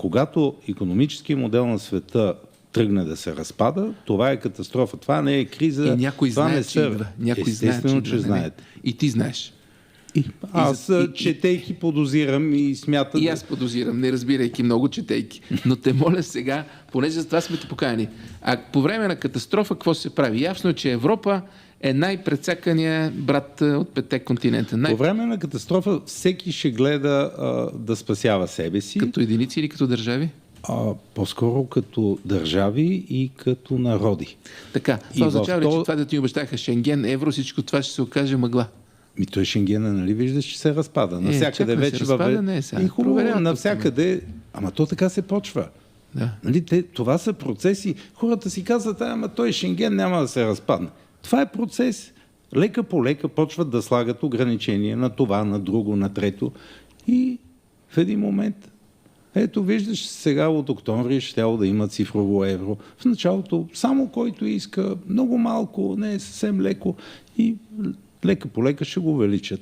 когато икономически модел на света тръгне да се разпада, това е катастрофа. Това не е криза. И някой това знае, не че са... идва. Някой Естествено, знае, че знаете. И ти знаеш. Аз, четейки, подозирам и смятам... И аз подозирам, не разбирайки много, четейки. Но те моля сега, понеже за това сме те поканени. А по време на катастрофа, какво се прави? Ясно е, че Европа е най-прецакания брат от 5 континента. По време на катастрофа всеки ще гледа да спасява себе си. Като единици или като държави? По-скоро като държави и като народи. Така, това означава ли, че това да ти обещаха Шенген, евро, всичко това ще се окаже мъгла? Той Шенгена, нали виждаш, че се разпада. Навсякъде вече се разпада, не е сега. И хубаво, навсякъде. Ама то така се почва. Да. Нали, това са процеси. Хората си казват, ама той Шенген няма да се разпадне. Това е процес. Лека по лека почват да слагат ограничения на това, на друго, на трето. И в един момент, ето виждаш, сега от октомври ще да има цифрово евро. В началото само който иска, много малко, не е съвсем леко и лека по лека ще го увеличат.